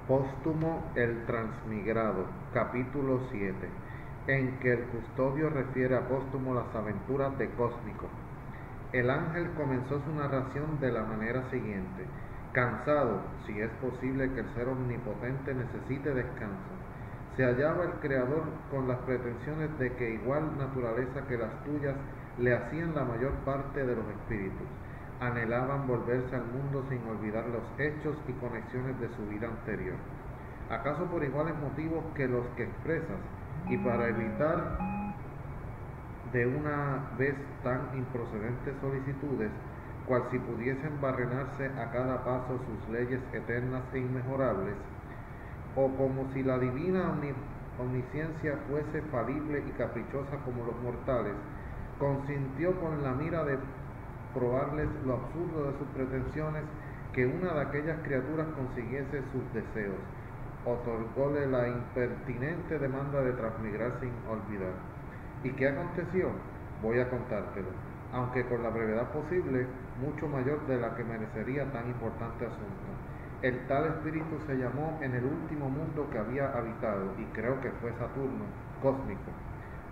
Póstumo el Transmigrado, capítulo 7, en que el custodio refiere a Póstumo las aventuras de Cósmico. El ángel comenzó su narración de la manera siguiente: cansado, si es posible que el ser omnipotente necesite descanso, se hallaba el Creador con las pretensiones de que igual naturaleza que las tuyas le hacían la mayor parte de los espíritus. Anhelaban volverse al mundo sin olvidar los hechos y conexiones de su vida anterior. ¿Acaso por iguales motivos que los que expresas, y para evitar de una vez tan improcedentes solicitudes, cual si pudiesen barrenarse a cada paso sus leyes eternas e inmejorables, o como si la divina omnisciencia fuese falible y caprichosa como los mortales, consintió con la mira de probarles lo absurdo de sus pretensiones que una de aquellas criaturas consiguiese sus deseos. Otorgóle la impertinente demanda de transmigrar sin olvidar. ¿Y qué aconteció? Voy a contártelo, aunque con la brevedad posible, mucho mayor de la que merecería tan importante asunto. El tal espíritu se llamó en el último mundo que había habitado, y creo que fue Saturno, cósmico.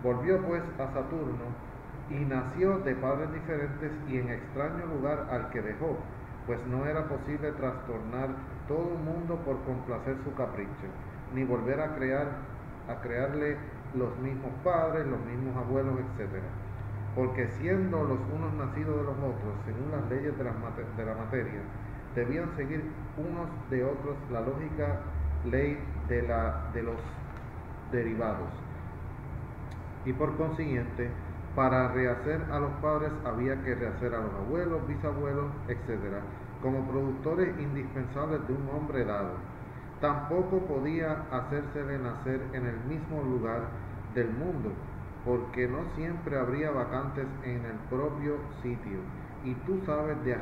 Volvió pues a Saturno, y nació de padres diferentes y en extraño lugar al que dejó, pues no era posible trastornar todo un mundo por complacer su capricho, ni volver a crearle los mismos padres, los mismos abuelos, etc. Porque siendo los unos nacidos de los otros, según las leyes de la materia, debían seguir unos de otros la lógica ley de los derivados. Y por consiguiente, para rehacer a los padres había que rehacer a los abuelos, bisabuelos, etc., como productores indispensables de un hombre dado. Tampoco podía hacérsele nacer en el mismo lugar del mundo, porque no siempre habría vacantes en el propio sitio. Y tú sabes que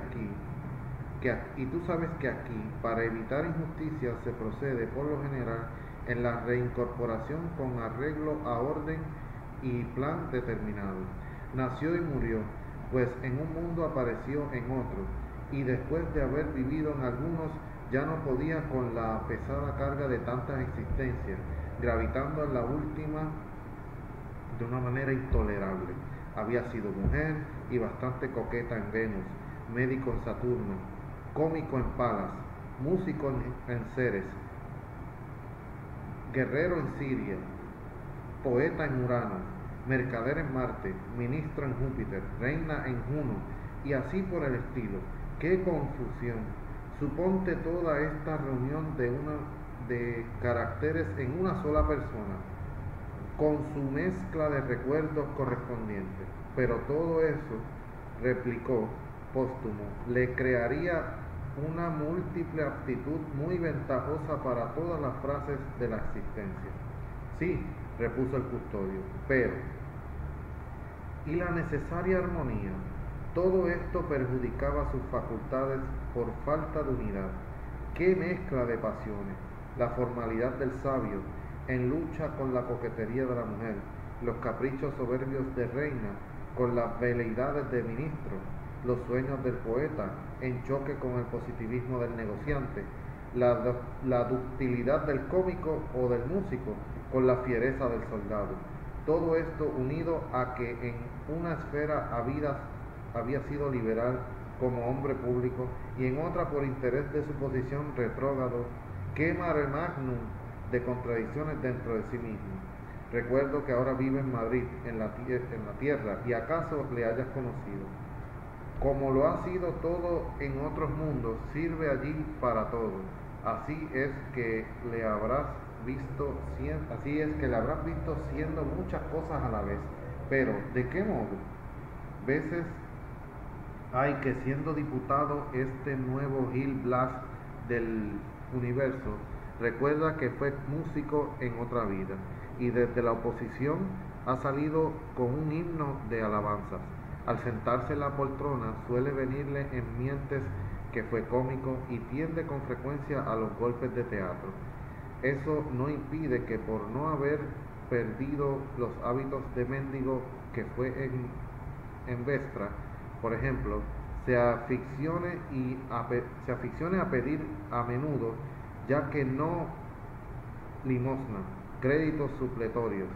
aquí, para evitar injusticias, se procede por lo general en la reincorporación con arreglo a orden y plan determinado. Nació y murió, pues en un mundo apareció en otro, y después de haber vivido en algunos, ya no podía con la pesada carga de tantas existencias, gravitando en la última de una manera intolerable. Había sido mujer y bastante coqueta en Venus, médico en Saturno, cómico en Palas, músico en Ceres, guerrero en Siria, poeta en Urano, mercader en Marte, ministro en Júpiter, reina en Juno, y así por el estilo. ¡Qué confusión! Suponte toda esta reunión de caracteres en una sola persona, con su mezcla de recuerdos correspondientes. Pero todo eso, replicó Póstumo, le crearía una múltiple aptitud muy ventajosa para todas las frases de la existencia. Sí, repuso el custodio, pero ¿y la necesaria armonía? Todo esto perjudicaba sus facultades por falta de unidad. ¡Qué mezcla de pasiones! La formalidad del sabio en lucha con la coquetería de la mujer, los caprichos soberbios de reina con las veleidades de ministro, los sueños del poeta en choque con el positivismo del negociante, la ductilidad del cómico o del músico con la fiereza del soldado. Todo esto unido a que en una esfera había sido liberal como hombre público y en otra por interés de su posición retrógrado. ¡Qué mare magnum de contradicciones dentro de sí mismo! Recuerdo que ahora vive en Madrid, en la tierra, y acaso le hayas conocido. Como lo ha sido todo en otros mundos, sirve allí para todo. Así es que le habrás visto siendo muchas cosas a la vez. Pero, ¿de qué modo? Veces hay que siendo diputado este nuevo Gil Blas del universo, recuerda que fue músico en otra vida, y desde la oposición ha salido con un himno de alabanzas. Al sentarse en la poltrona suele venirle en mientes que fue cómico y tiende con frecuencia a los golpes de teatro. Eso no impide que por no haber perdido los hábitos de mendigo que fue en Vestra, por ejemplo, se aficione a pedir a menudo ya que no limosna, créditos supletorios,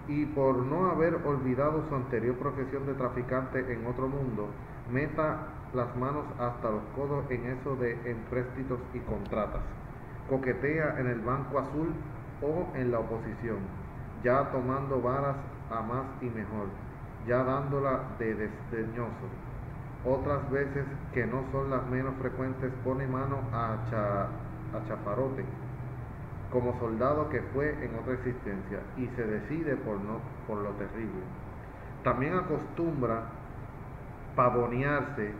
y por no haber olvidado su anterior profesión de traficante en otro mundo, meta las manos hasta los codos en eso de empréstitos y contratas, coquetea en el Banco Azul o en la oposición, ya tomando varas a más y mejor, ya dándola de desdeñoso. Otras veces, que no son las menos frecuentes, pone mano a chaparote, como soldado que fue en otra existencia, y se decide por lo terrible. También acostumbra pavonearse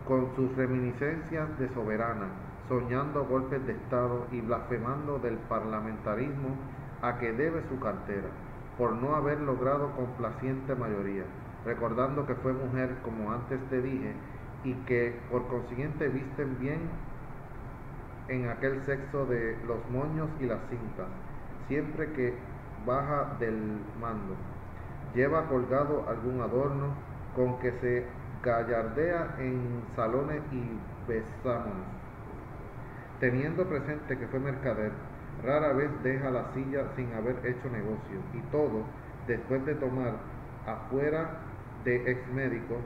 con sus reminiscencias de soberana, soñando golpes de Estado y blasfemando del parlamentarismo a que debe su cartera, por no haber logrado complaciente mayoría, recordando que fue mujer, como antes te dije, y que por consiguiente visten bien en aquel sexo de los moños y las cintas, siempre que baja del mando. Lleva colgado algún adorno con que se gallardea en salones y besámonos. Teniendo presente que fue mercader, rara vez deja la silla sin haber hecho negocio, y todo después de tomar, afuera de ex médico,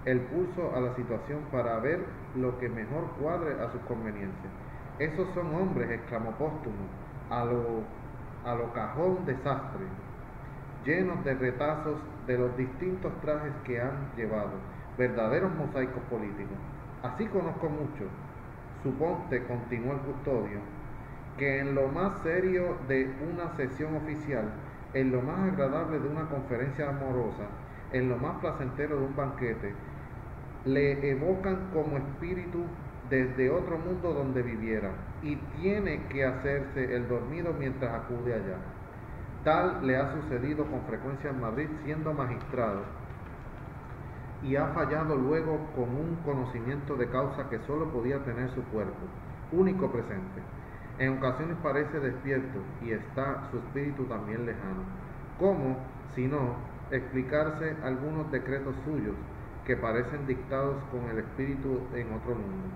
el pulso a la situación para ver lo que mejor cuadre a sus conveniencias. Esos son hombres, exclamó Póstumo, a lo cajón desastre, llenos de retazos de los distintos trajes que han llevado, verdaderos mosaicos políticos. Así conozco mucho. Suponte, continuó el custodio, que en lo más serio de una sesión oficial, en lo más agradable de una conferencia amorosa, en lo más placentero de un banquete, le evocan como espíritu desde otro mundo donde viviera, y tiene que hacerse el dormido mientras acude allá. Tal le ha sucedido con frecuencia en Madrid siendo magistrado, y ha fallado luego con un conocimiento de causa que sólo podía tener su cuerpo, único presente. En ocasiones parece despierto, y está su espíritu también lejano. ¿Cómo, si no, explicarse algunos decretos suyos, que parecen dictados con el espíritu en otro mundo?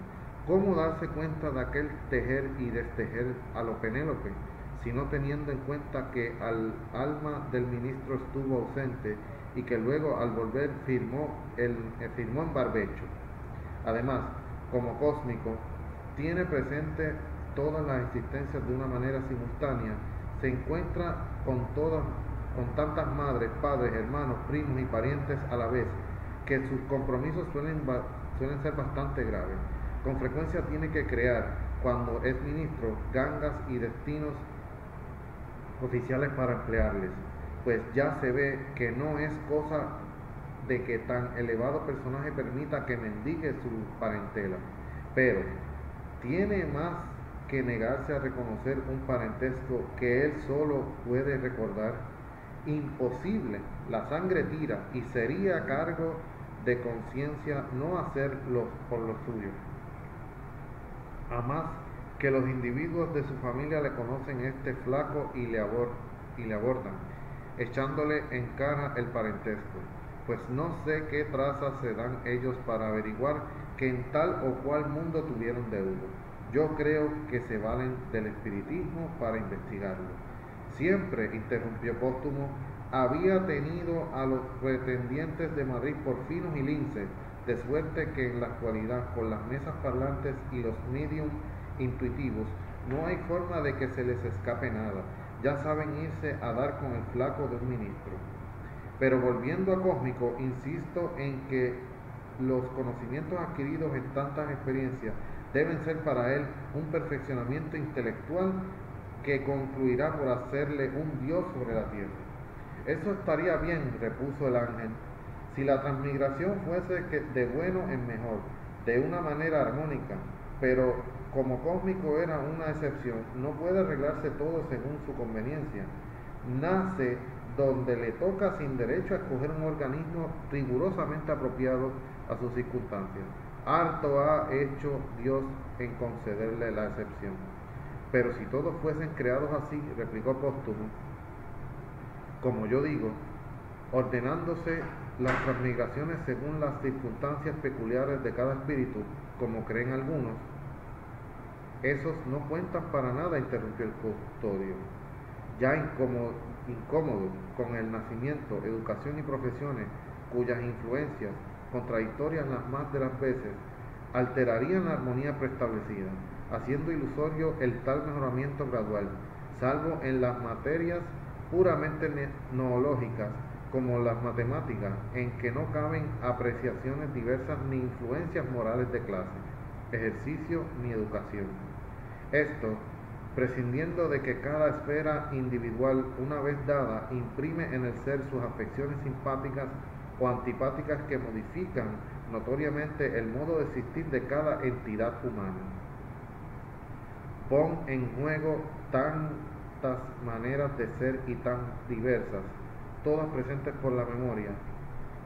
¿Cómo darse cuenta de aquel tejer y destejer a lo Penélope, sino teniendo en cuenta que al alma del ministro estuvo ausente y que luego al volver firmó en barbecho? Además, como cósmico, tiene presente todas las existencias de una manera simultánea, se encuentra con tantas madres, padres, hermanos, primos y parientes a la vez, que sus compromisos suelen ser bastante graves. Con frecuencia tiene que crear, cuando es ministro, gangas y destinos oficiales para emplearles, pues ya se ve que no es cosa de que tan elevado personaje permita que mendigue su parentela, pero tiene más que negarse a reconocer un parentesco que él solo puede recordar. Imposible, la sangre tira, y sería cargo de conciencia no hacerlo por lo suyo. A más que los individuos de su familia le conocen este flaco y le abordan, echándole en cara el parentesco, pues no sé qué trazas se dan ellos para averiguar que en tal o cual mundo tuvieron deudo. Yo creo que se valen del espiritismo para investigarlo. Siempre, interrumpió Póstumo, había tenido a los pretendientes de Madrid por finos y linces, de suerte que en la actualidad, con las mesas parlantes y los medium intuitivos, no hay forma de que se les escape nada. Ya saben irse a dar con el flaco de un ministro. Pero volviendo a Cósmico, insisto en que los conocimientos adquiridos en tantas experiencias deben ser para él un perfeccionamiento intelectual que concluirá por hacerle un dios sobre la tierra. Eso estaría bien, repuso el ángel, si la transmigración fuese de bueno en mejor, de una manera armónica, pero como Cósmico era una excepción, no puede arreglarse todo según su conveniencia. Nace donde le toca sin derecho a escoger un organismo rigurosamente apropiado a sus circunstancias. Harto ha hecho Dios en concederle la excepción. Pero si todos fuesen creados así, replicó Póstumo, como yo digo, ordenándose Las transmigraciones según las circunstancias peculiares de cada espíritu, como creen algunos, esos no cuentan para nada, interrumpió el custodio. Ya incómodo con el nacimiento, educación y profesiones, cuyas influencias, contradictorias las más de las veces, alterarían la armonía preestablecida, haciendo ilusorio el tal mejoramiento gradual, salvo en las materias puramente noológicas, como las matemáticas, en que no caben apreciaciones diversas ni influencias morales de clase, ejercicio ni educación. Esto, prescindiendo de que cada esfera individual, una vez dada, imprime en el ser sus afecciones simpáticas o antipáticas que modifican notoriamente el modo de existir de cada entidad humana. Pon en juego tantas maneras de ser y tan diversas, todas presentes por la memoria,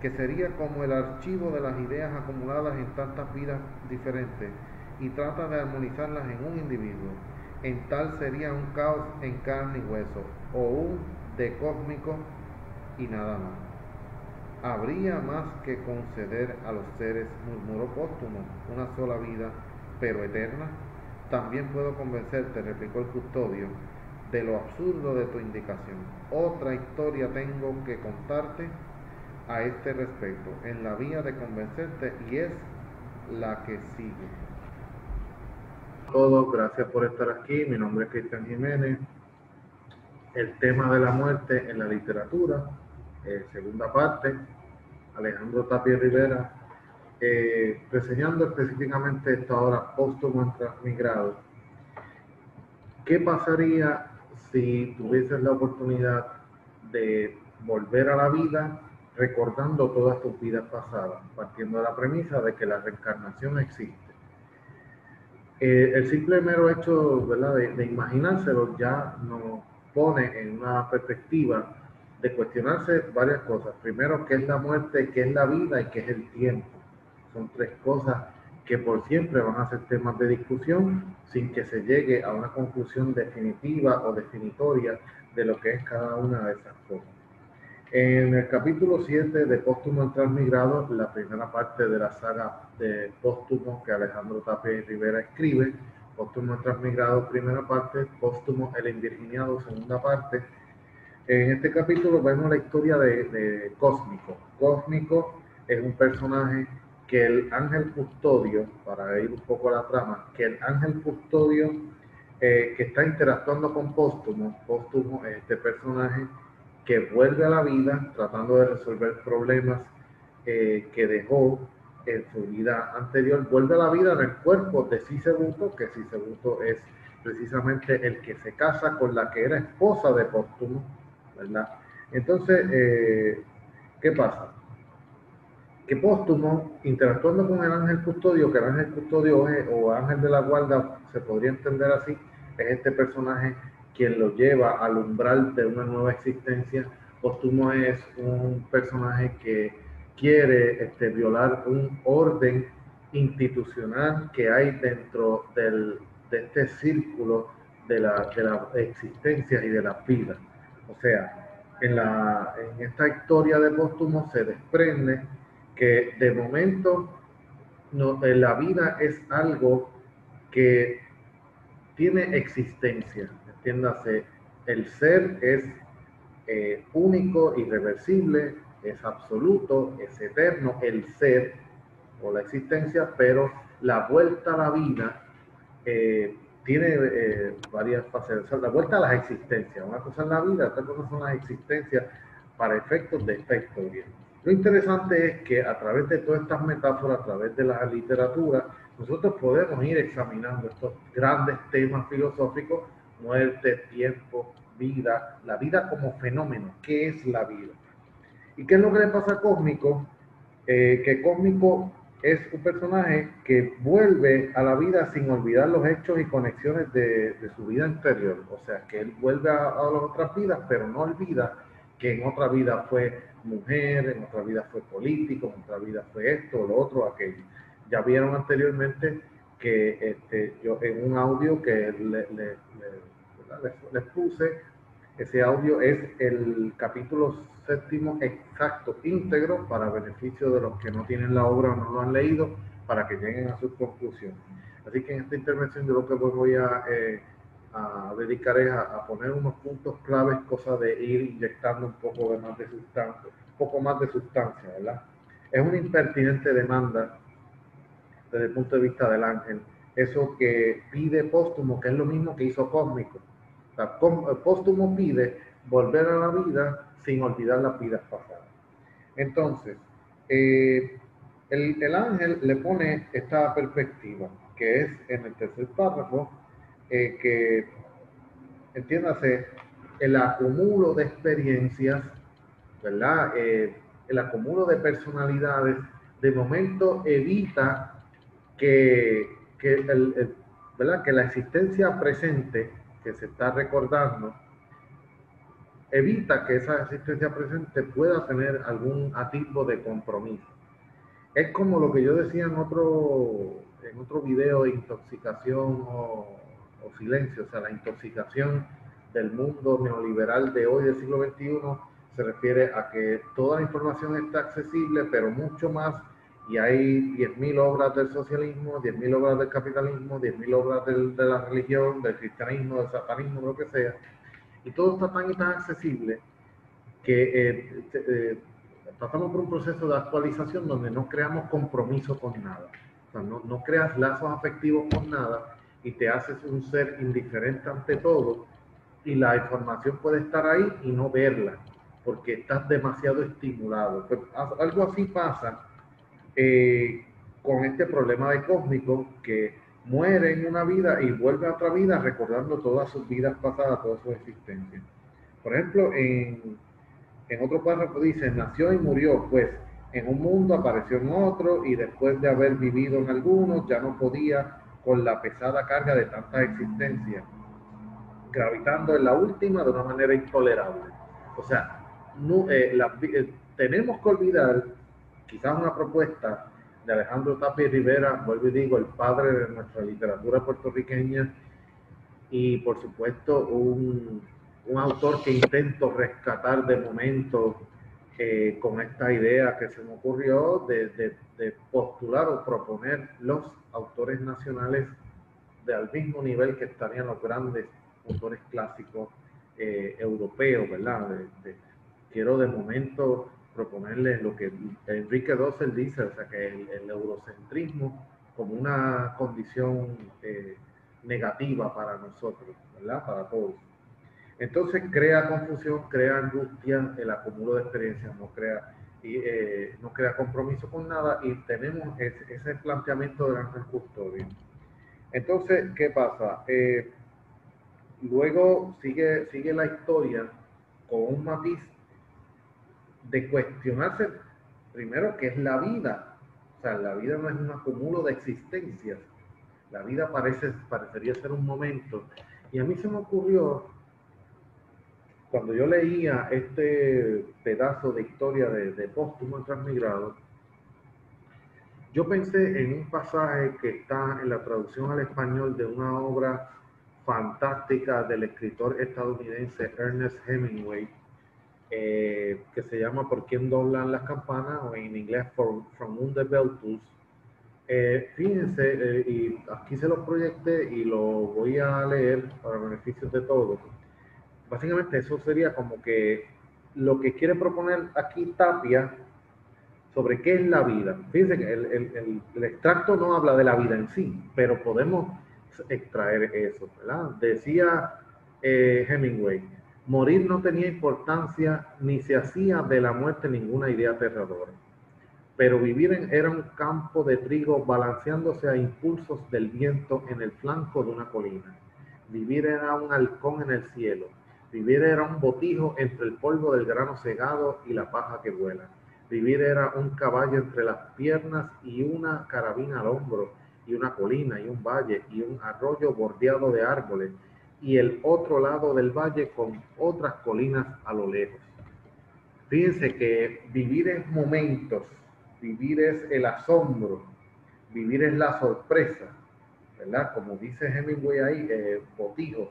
que sería como el archivo de las ideas acumuladas en tantas vidas diferentes, y trata de armonizarlas en un individuo. En tal sería un caos en carne y hueso, o un decósmico y nada más. Habría más que conceder a los seres, murmuró Póstumo, una sola vida, pero eterna. También puedo convencerte, replicó el custodio, de lo absurdo de tu indicación. Otra historia tengo que contarte a este respecto, en la vía de convencerte, y es la que sigue. Todos, gracias por estar aquí. Mi nombre es Cristian Jiménez. El tema de la muerte en la literatura, segunda parte, Alejandro Tapia Rivera, reseñando específicamente esta obra Póstumo en Transmigrado. ¿Qué pasaría si tuvieses la oportunidad de volver a la vida recordando todas tus vidas pasadas, partiendo de la premisa de que la reencarnación existe? El simple mero hecho, ¿verdad?, de imaginárselo ya nos pone en una perspectiva de cuestionarse varias cosas. Primero, ¿qué es la muerte, qué es la vida y qué es el tiempo? Son tres cosas que por siempre van a ser temas de discusión sin que se llegue a una conclusión definitiva o definitoria de lo que es cada una de esas cosas. En el capítulo 7 de Póstumo en Transmigrado, la primera parte de la saga de Póstumo que Alejandro Tapia y Rivera escribe, Póstumo en Transmigrado, primera parte, Póstumo el Invirginiado, segunda parte. En este capítulo vemos la historia de Cósmico. Cósmico es un personaje que el ángel custodio, para ir un poco a la trama, que el ángel custodio que está interactuando con Póstumo es este personaje que vuelve a la vida tratando de resolver problemas que dejó en su vida anterior, vuelve a la vida en el cuerpo de Sisebuto, que Sisebuto es precisamente el que se casa con la que era esposa de Póstumo, ¿verdad? Entonces, ¿qué pasa? Que Póstumo, interactuando con el ángel custodio, que el ángel custodio o ángel de la guarda, se podría entender así, es este personaje quien lo lleva al umbral de una nueva existencia. Póstumo es un personaje que quiere violar un orden institucional que hay dentro de este círculo de las existencias y de las vidas. O sea, en esta historia de Póstumo se desprende que de momento la vida es algo que tiene existencia, entiéndase, el ser es único, irreversible, es absoluto, es eterno, el ser o la existencia, pero la vuelta a la vida tiene varias fases. O sea, la vuelta a las existencias, una cosa es la vida, otra cosa son las existencias para efectos de esta historia. Lo interesante es que a través de todas estas metáforas, a través de la literatura, nosotros podemos ir examinando estos grandes temas filosóficos: muerte, tiempo, vida, la vida como fenómeno. ¿Qué es la vida? ¿Y qué es lo que le pasa a Cósmico? Que Cósmico es un personaje que vuelve a la vida sin olvidar los hechos y conexiones de su vida anterior. O sea, que él vuelve a las otras vidas, pero no olvida que en otra vida fue mujer, en otra vida fue político, en otra vida fue esto, lo otro, aquello. Ya vieron anteriormente que yo en un audio que les puse, ese audio es el capítulo séptimo exacto, íntegro, para beneficio de los que no tienen la obra o no lo han leído, para que lleguen a sus conclusiones. Así que en esta intervención yo lo que voy a dedicar es a poner unos puntos claves, cosa de ir inyectando un poco más de sustancia, ¿verdad? Es una impertinente demanda desde el punto de vista del ángel, eso que pide Póstumo, que es lo mismo que hizo Cósmico. O sea, Póstumo pide volver a la vida sin olvidar las vidas pasadas. Entonces, el ángel le pone esta perspectiva, que es en el tercer párrafo, que, entiéndase, el acumulo de experiencias, ¿verdad? El acumulo de personalidades, de momento evita que ¿verdad? Que la existencia presente que se está recordando evita que esa existencia presente pueda tener algún atisbo de compromiso. Es como lo que yo decía en otro video de intoxicación o silencio, o sea, la intoxicación del mundo neoliberal de hoy, del siglo XXI, se refiere a que toda la información está accesible, pero mucho más, y hay 10.000 obras del socialismo, 10.000 obras del capitalismo, 10.000 obras de la religión, del cristianismo, del satanismo, lo que sea, y todo está tan y tan accesible que pasamos por un proceso de actualización donde no creamos compromiso con nada. O sea, no creas lazos afectivos con nada y te haces un ser indiferente ante todo, y la información puede estar ahí y no verla porque estás demasiado estimulado. Pues algo así pasa con este problema de Cósmico, que muere en una vida y vuelve a otra vida recordando todas sus vidas pasadas, toda su existencia. Por ejemplo, en otro párrafo dice, nació y murió, pues en un mundo, apareció en otro, y después de haber vivido en algunos, ya no podía con la pesada carga de tantas existencias, gravitando en la última de una manera intolerable. O sea, tenemos que olvidar, quizás una propuesta de Alejandro Tapia Rivera, vuelvo y digo, el padre de nuestra literatura puertorriqueña, y por supuesto un autor que intento rescatar de momento con esta idea que se me ocurrió de postular o proponer los autores nacionales al mismo nivel que estarían los grandes autores clásicos europeos, ¿verdad? Quiero de momento proponerles lo que Enrique Dussel dice, o sea, que el eurocentrismo como una condición negativa para nosotros, ¿verdad? Para todos. Entonces crea confusión, crea angustia, el acumulo de experiencias no crea compromiso con nada, y tenemos ese planteamiento del ángel custodio. Entonces, ¿qué pasa? Luego sigue la historia con un matiz de cuestionarse primero qué es la vida. O sea, la vida no es un acumulo de existencias. La vida parecería ser un momento. Y a mí se me ocurrió, cuando yo leía este pedazo de historia de Póstumo en Transmigrado, yo pensé en un pasaje que está en la traducción al español de una obra fantástica del escritor estadounidense Ernest Hemingway, que se llama ¿Por quién doblan las campanas? O en inglés From Whom the Bell Tolls. Fíjense, y aquí se los proyecté y lo voy a leer para beneficios de todos. Básicamente eso sería como que lo que quiere proponer aquí Tapia sobre qué es la vida. Fíjense que el extracto no habla de la vida en sí, pero podemos extraer eso, ¿verdad? Decía Hemingway, morir no tenía importancia ni se hacía de la muerte ninguna idea aterradora, pero vivir era un campo de trigo balanceándose a impulsos del viento en el flanco de una colina. Vivir era un halcón en el cielo, vivir era un botijo entre el polvo del grano segado y la paja que vuela. Vivir era un caballo entre las piernas y una carabina al hombro, y una colina y un valle y un arroyo bordeado de árboles, y el otro lado del valle con otras colinas a lo lejos. Fíjense que vivir es momentos, vivir es el asombro, vivir es la sorpresa, ¿verdad? Como dice Hemingway ahí, botijos,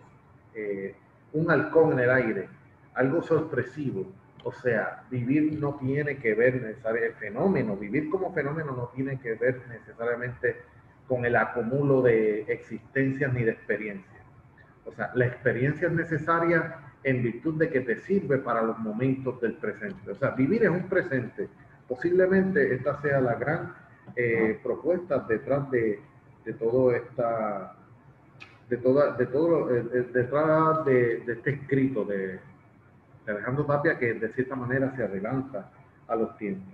un halcón en el aire, algo sorpresivo. O sea, vivir no tiene que ver necesariamente, el fenómeno, vivir como fenómeno no tiene que ver necesariamente con el acumulo de existencias ni de experiencias. O sea, la experiencia es necesaria en virtud de que te sirve para los momentos del presente. O sea, vivir es un presente. Posiblemente esta sea la gran propuesta detrás de todo esta, de todo, detrás de este escrito de Alejandro Tapia, que de cierta manera se adelanta a los tiempos.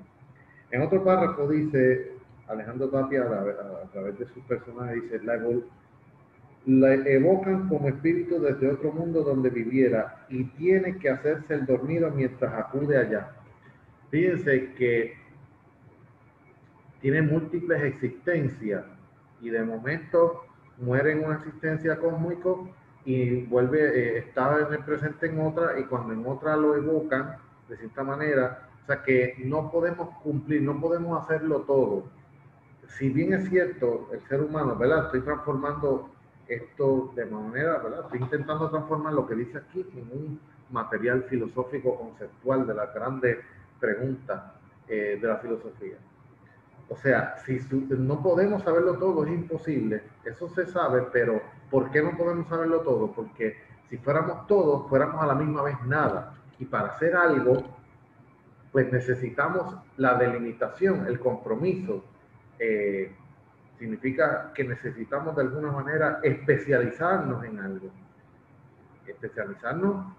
En otro párrafo dice Alejandro Tapia, a través de sus personajes, dice, la evocan como espíritu desde otro mundo donde viviera y tiene que hacerse el dormido mientras acude allá. Fíjense que tiene múltiples existencias y de momento muere en una existencia cósmica y vuelve, está en el presente en otra, y cuando en otra lo evocan de cierta manera, o sea que no podemos cumplir, no podemos hacerlo todo. Si bien es cierto, el ser humano, ¿verdad? Estoy transformando esto de manera, ¿verdad? Estoy intentando transformar lo que dice aquí en un material filosófico conceptual de las grandes preguntas de la filosofía. O sea, si no podemos saberlo todo, es imposible. Eso se sabe, pero ¿por qué no podemos saberlo todo? Porque si fuéramos todos, fuéramos a la misma vez nada. Y para hacer algo, pues necesitamos la delimitación, el compromiso. Eh, Significa que necesitamos de alguna manera especializarnos en algo. Especializarnos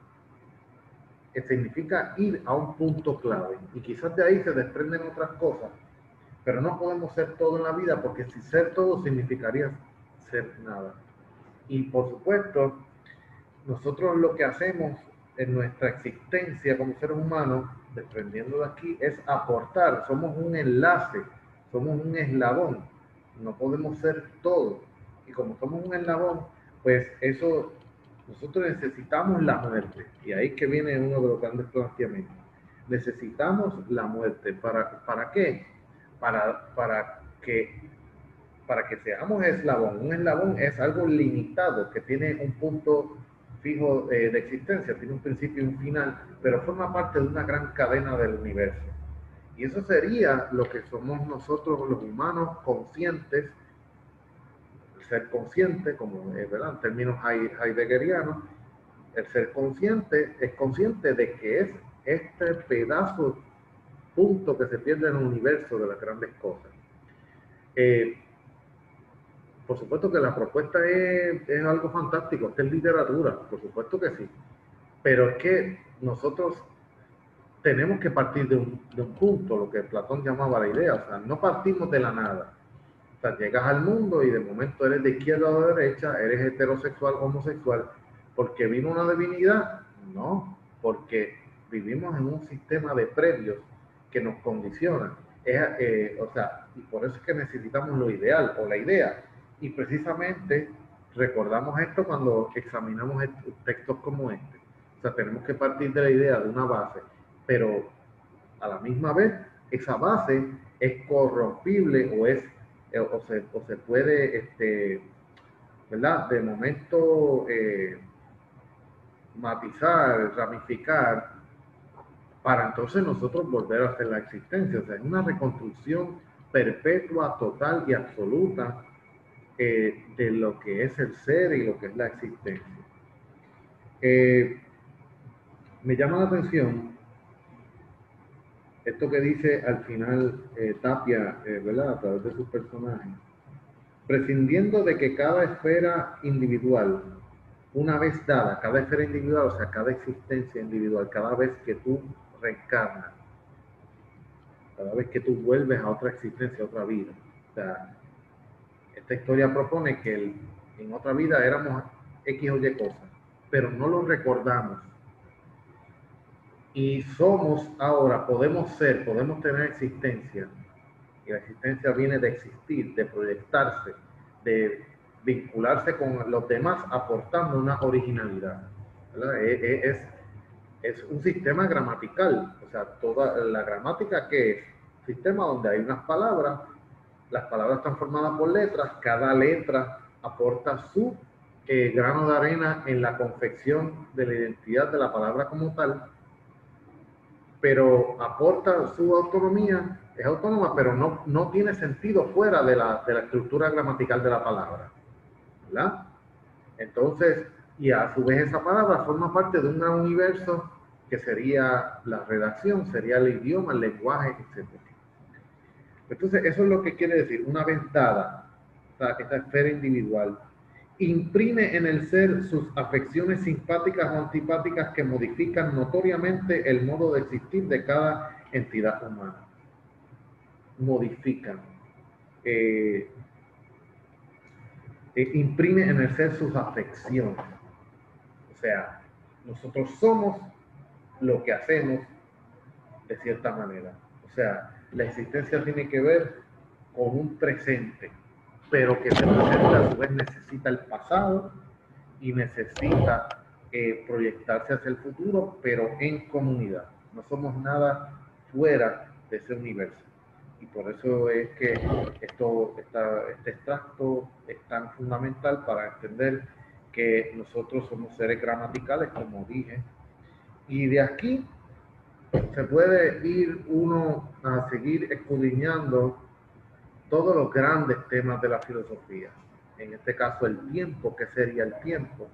significa ir a un punto clave. Y quizás de ahí se desprenden otras cosas, pero no podemos ser todo en la vida, porque si ser todo significaría ser nada. Y por supuesto, nosotros lo que hacemos en nuestra existencia como seres humanos, desprendiendo de aquí, es aportar. Somos un enlace, somos un eslabón. No podemos ser todo. Y como somos un eslabón, pues eso, nosotros necesitamos la muerte. Y ahí que viene uno de los grandes planteamientos. Necesitamos la muerte. ¿Para qué? Para que seamos eslabón. Un eslabón es algo limitado, que tiene un punto fijo de existencia, tiene un principio y un final, pero forma parte de una gran cadena del universo. Y eso sería lo que somos nosotros los humanos conscientes, el ser consciente, como ¿verdad? En términos heideggerianos, el ser consciente es consciente de que es este pedazo, punto que se pierde en el universo de las grandes cosas. Por supuesto que la propuesta es algo fantástico, que es literatura, por supuesto que sí, pero es que nosotros tenemos que partir de un punto, lo que Platón llamaba la idea, o sea, no partimos de la nada. O sea, llegas al mundo y de momento eres de izquierda o de derecha, eres heterosexual o homosexual, porque vino una divinidad, no, porque vivimos en un sistema de previos que nos condicionan. O sea, y por eso es que necesitamos lo ideal o la idea. Y precisamente recordamos esto cuando examinamos textos como este. O sea, tenemos que partir de la idea de una base, pero a la misma vez esa base es corrompible o se puede, ¿verdad? De momento matizar, ramificar, para entonces nosotros volver a hacer la existencia. O sea, es una reconstrucción perpetua, total y absoluta de lo que es el ser y lo que es la existencia. Me llama la atención esto que dice al final Tapia, ¿verdad? A través de sus personajes. Prescindiendo de que cada esfera individual, una vez dada, cada esfera individual, o sea, cada existencia individual, cada vez que tú reencarnas, cada vez que tú vuelves a otra existencia, a otra vida. O sea, esta historia propone que en otra vida éramos X o Y cosas, pero no lo recordamos. Y somos ahora, podemos ser, podemos tener existencia. Y la existencia viene de existir, de proyectarse, de vincularse con los demás, aportando una originalidad. Es un sistema gramatical, o sea, toda la gramática que es un sistema donde hay unas palabras, las palabras están formadas por letras, cada letra aporta su grano de arena en la confección de la identidad de la palabra como tal, pero aporta su autonomía, es autónoma, pero no tiene sentido fuera de la estructura gramatical de la palabra, ¿verdad? Entonces, y a su vez esa palabra forma parte de un gran universo que sería la redacción, sería el idioma, el lenguaje, etc. Entonces, eso es lo que quiere decir, una vez dada esta esfera individual, imprime en el ser sus afecciones simpáticas o antipáticas que modifican notoriamente el modo de existir de cada entidad humana. Modifican. Imprime en el ser sus afecciones. O sea, nosotros somos lo que hacemos de cierta manera. O sea, la existencia tiene que ver con un presente, pero que ese presente a su vez necesita el pasado y necesita proyectarse hacia el futuro, pero en comunidad. No somos nada fuera de ese universo. Y por eso es que este extracto es tan fundamental para entender que nosotros somos seres gramaticales, como dije, y de aquí se puede ir uno a seguir escudriñando todos los grandes temas de la filosofía. En este caso, el tiempo, ¿qué sería el tiempo?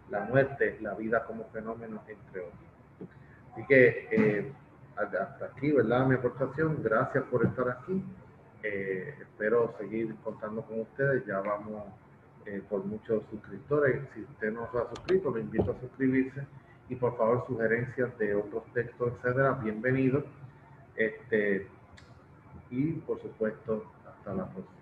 La muerte, la vida como fenómeno, entre otros. Así que hasta aquí, ¿verdad? Mi aportación. Gracias por estar aquí. Espero seguir contando con ustedes. Ya vamos por muchos suscriptores. Si usted no se ha suscrito, lo invito a suscribirse. Y por favor, sugerencias de otros textos, etcétera, bienvenidos. Y por supuesto, hasta la próxima.